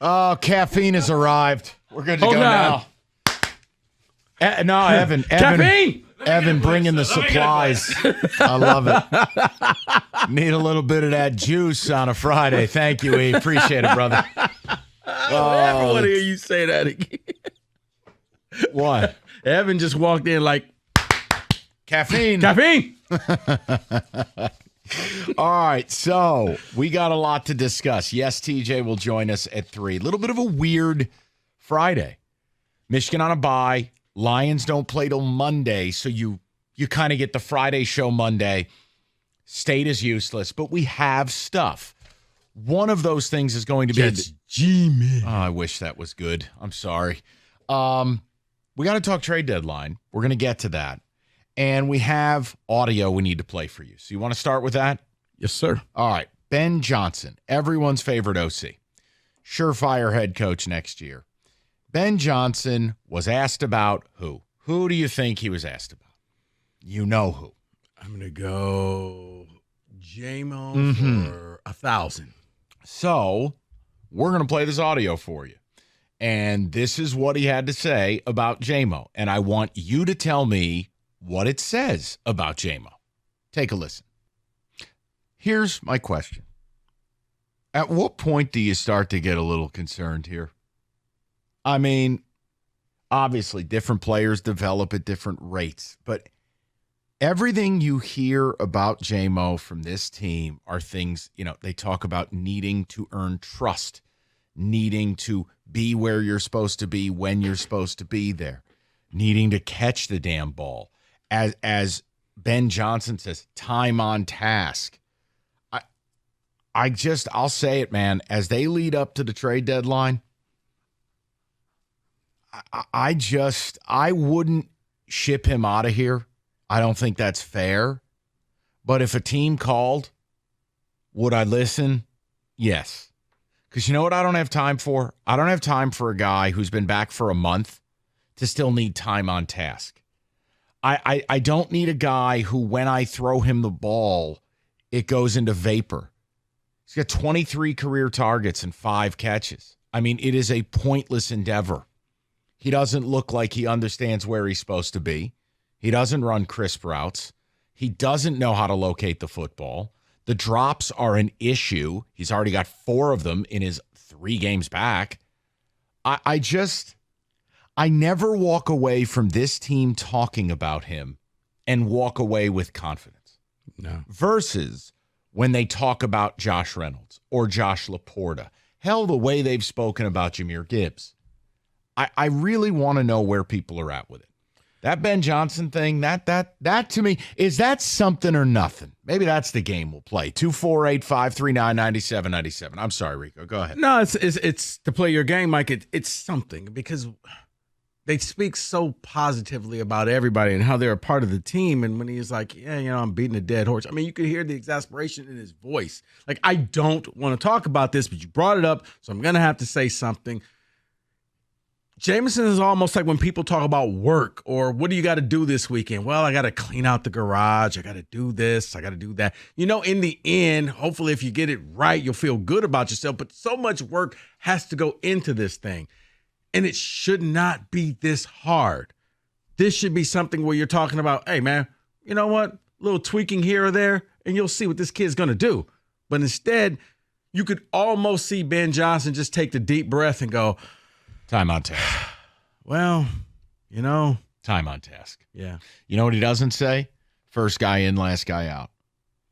Oh, caffeine has arrived. We're good to Hold go on. now. No, Evan. Caffeine! Evan, bring in the supplies. I love it. Need a little bit of that juice on a Friday. Thank you, E. Appreciate it, brother. I never want to hear you say that again. What? Evan just walked in like, Caffeine. caffeine! All right, so we got a lot to discuss. Yes, TJ will join us at 3. A little bit of a weird Friday. Michigan on a bye. Lions don't play till Monday, so you kind of get the Friday show Monday. State is useless, but we have stuff. One of those things is going to be G-Man. Oh, I wish that was good. I'm sorry. We got to talk trade deadline. We're going to get to that. And we have audio we need to play for you. So you want to start with that? Yes, sir. All right. Ben Johnson, everyone's favorite OC. Surefire head coach next year. Ben Johnson was asked about who? Who do you think he was asked about? You know who. I'm going to go J-Mo for 1,000. So we're going to play this audio for you. And this is what he had to say about J-Mo. And I want you to tell me what it says about J-Mo. Take a listen. Here's my question. At what point do you start to get a little concerned here? I mean, obviously, different players develop at different rates, but everything you hear about J-Mo from this team are things, they talk about needing to earn trust, needing to be where you're supposed to be when you're supposed to be there, needing to catch the damn ball. As Ben Johnson says, time on task. I'll say it, man, as they lead up to the trade deadline, I wouldn't ship him out of here. I don't think that's fair. But if a team called, would I listen? Yes. Because you know what I don't have time for? I don't have time for a guy who's been back for a month to still need time on task. I don't need a guy who, when I throw him the ball, it goes into vapor. He's got 23 career targets and 5 catches. I mean, it is a pointless endeavor. He doesn't look like he understands where he's supposed to be. He doesn't run crisp routes. He doesn't know how to locate the football. The drops are an issue. He's already got 4 of them in his 3 games back. I never walk away from this team talking about him and walk away with confidence. No. Versus when they talk about Josh Reynolds or Josh Laporta. Hell, the way they've spoken about Jahmyr Gibbs. I really want to know where people are at with it. That Ben Johnson thing, that to me, is that something or nothing? Maybe that's the game we'll play. 248-539-9797. I'm sorry, Rico. Go ahead. No, it's to play your game, Mike. It's something because they speak so positively about everybody and how they're a part of the team. And when he's like, yeah, I'm beating a dead horse. I mean, you could hear the exasperation in his voice. Like, I don't want to talk about this, but you brought it up, so I'm going to have to say something. Jameson is almost like when people talk about work or what do you got to do this weekend? Well, I got to clean out the garage. I got to do this. I got to do that. In the end, hopefully if you get it right, you'll feel good about yourself. But so much work has to go into this thing. And it should not be this hard. This should be something where you're talking about, hey, man, you know what? A little tweaking here or there, and you'll see what this kid's going to do. But instead, you could almost see Ben Johnson just take the deep breath and go, time on task. Well, time on task. Yeah. You know what he doesn't say? First guy in, last guy out.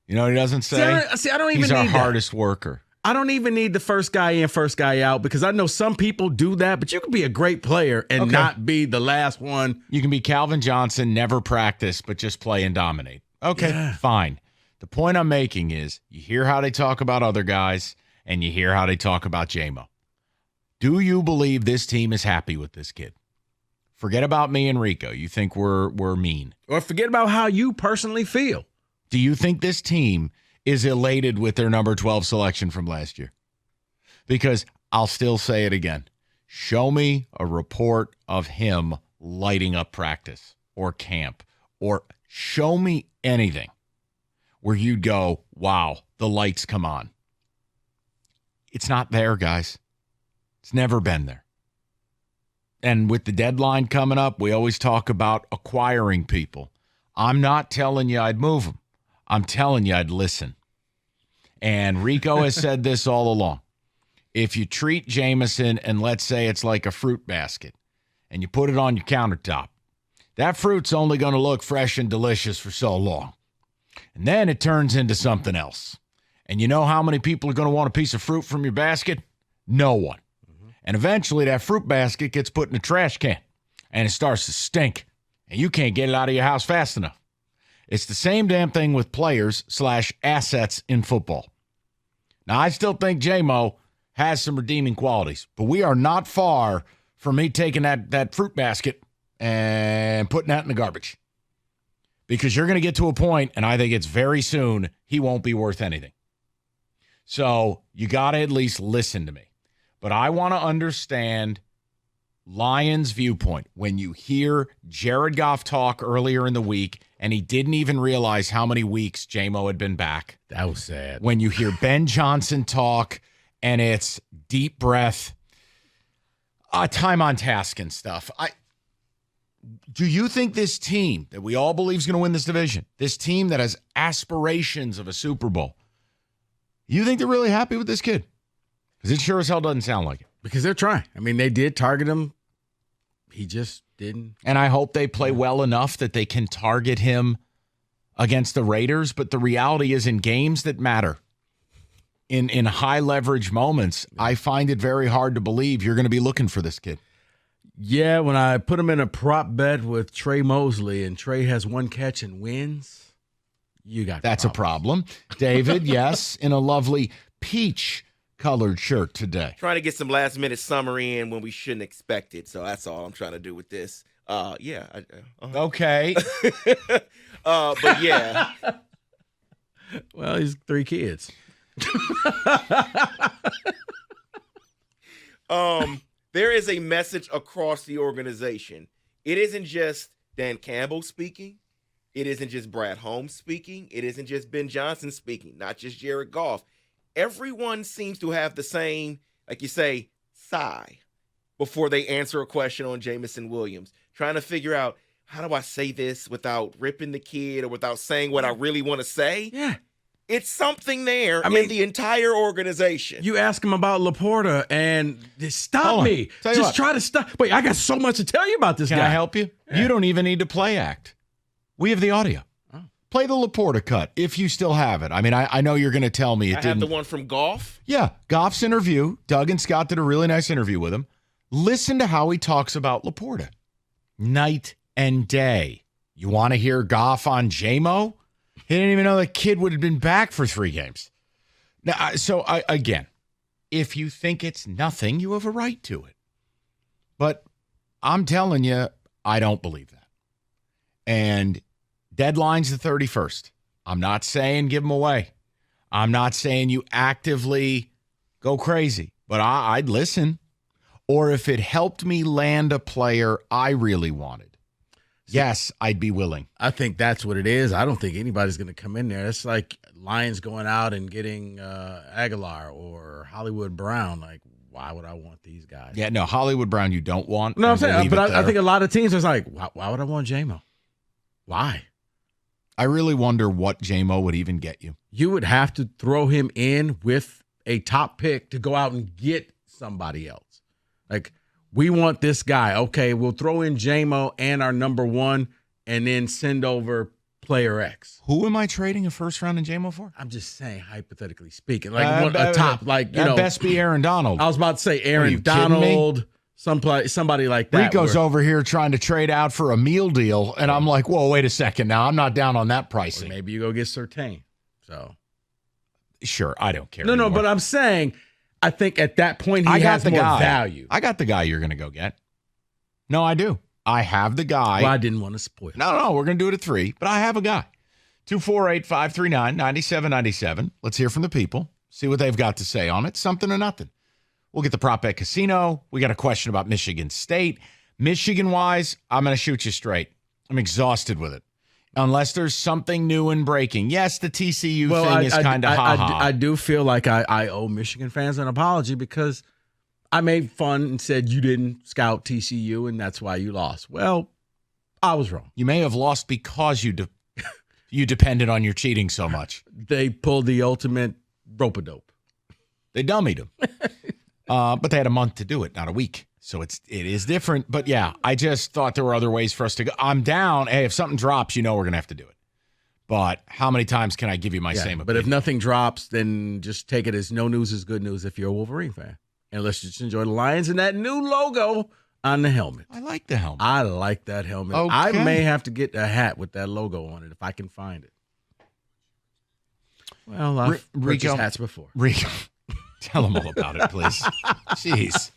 You know what he doesn't say? I don't even He's need our that. hardest worker. I don't even need the first guy in, first guy out, because I know some people do that, but you can be a great player and not be the last one. You can be Calvin Johnson, never practice, but just play and dominate. Okay, fine. The point I'm making is you hear how they talk about other guys and you hear how they talk about J-Mo. Do you believe this team is happy with this kid? Forget about me and Rico. You think we're mean. Or forget about how you personally feel. Do you think this team is elated with their number 12 selection from last year? Because I'll still say it again. Show me a report of him lighting up practice or camp, or show me anything where you'd go, wow, the lights come on. It's not there, guys. It's never been there. And with the deadline coming up, we always talk about acquiring people. I'm not telling you I'd move them. I'm telling you I'd listen. And Rico has said this all along. If you treat Jameson and let's say it's like a fruit basket and you put it on your countertop, that fruit's only going to look fresh and delicious for so long. And then it turns into something else. And you know how many people are going to want a piece of fruit from your basket? No one. And eventually that fruit basket gets put in a trash can and it starts to stink and you can't get it out of your house fast enough. It's the same damn thing with players/assets in football. Now, I still think J-Mo has some redeeming qualities, but we are not far from me taking that fruit basket and putting that in the garbage. Because you're going to get to a point, and I think it's very soon, he won't be worth anything. So you got to at least listen to me. But I want to understand Lions' viewpoint. When you hear Jared Goff talk earlier in the week, and he didn't even realize how many weeks J-Mo had been back. That was sad. When you hear Ben Johnson talk, and it's deep breath, time on task and stuff. Do you think this team that we all believe is going to win this division, this team that has aspirations of a Super Bowl, you think they're really happy with this kid? Because it sure as hell doesn't sound like it. Because they're trying. I mean, they did target him. He just didn't. And I hope they play well enough that they can target him against the Raiders. But the reality is in games that matter, in high leverage moments, I find it very hard to believe you're going to be looking for this kid. Yeah, when I put him in a prop bet with Trey Mosley and Trey has one catch and wins, you got That's a problem. David, yes, in a lovely peach-colored shirt today. Trying to get some last-minute summary in when we shouldn't expect it. So that's all I'm trying to do with this. Yeah. Okay. But yeah. Well, he's 3 kids. There is a message across the organization. It isn't just Dan Campbell speaking. It isn't just Brad Holmes speaking. It isn't just Ben Johnson speaking, not just Jared Goff. Everyone seems to have the same, like you say, sigh before they answer a question on Jameson Williams, trying to figure out, how do I say this without ripping the kid or without saying what I really want to say? Yeah. It's something there in the entire organization. You ask him about Laporta and stop me. Just try to stop. Wait, I got so much to tell you about this guy. Can I help you? Yeah. You don't even need to play act. We have the audio. Oh. Play the Laporta cut if you still have it. I mean, I know you're going to tell me it didn't. I have the one from Goff? Yeah, Goff's interview. Doug and Scott did a really nice interview with him. Listen to how he talks about Laporta. Night and day. You want to hear Goff on J-Mo? He didn't even know the kid would have been back for 3 games. Now, again, if you think it's nothing, you have a right to it. But I'm telling you, I don't believe that. And deadline's the 31st. I'm not saying give them away. I'm not saying you actively go crazy. But I'd listen. Or if it helped me land a player I really wanted, yes, I'd be willing. I think that's what it is. I don't think anybody's going to come in there. It's like Lions going out and getting Aguilar or Hollywood Brown. Like, why would I want these guys? Yeah, no, Hollywood Brown you don't want. No, I'm saying, but I think a lot of teams are like, why would I want J-Mo? Why? I really wonder what J-Mo would even get you. You would have to throw him in with a top pick to go out and get somebody else. Like, we want this guy. Okay, we'll throw in J-Mo and our number 1 and then send over player X. Who am I trading a first round in J-Mo for? I'm just saying, hypothetically speaking. Like a top, like, you know. Best be Aaron Donald. I was about to say Aaron Donald, somebody like that. Rico's over here trying to trade out for a meal deal, and I'm like, whoa, wait a second now. I'm not down on that pricing. Or maybe you go get Surtain. So. Sure, I don't care. No, but I'm saying, I think at that point he has more value. I got the guy you're going to go get. No, I do. I have the guy. Well, I didn't want to spoil it. No, we're going to do it at 3, but I have a guy. 248-539-9797. Let's hear from the people. See what they've got to say on it. Something or nothing. We'll get the prop bet casino. We got a question about Michigan State. Michigan-wise, I'm going to shoot you straight. I'm exhausted with it. Unless there's something new and breaking. Yes, the TCU thing is kind of ha-ha. I do feel like I owe Michigan fans an apology because I made fun and said you didn't scout TCU and that's why you lost. Well, I was wrong. You may have lost because you depended on your cheating so much. They pulled the ultimate rope-a-dope. They dummied him. But they had a month to do it, not a week. So it is different. But yeah, I just thought there were other ways for us to go. I'm down. Hey, if something drops, we're going to have to do it. But how many times can I give you my same opinion? But if nothing drops, then just take it as no news is good news if you're a Wolverine fan. And let's just enjoy the Lions and that new logo on the helmet. I like the helmet. I like that helmet. Okay. I may have to get a hat with that logo on it if I can find it. Well, I've purchased hats before. Rico, tell them all about it, please. Jeez.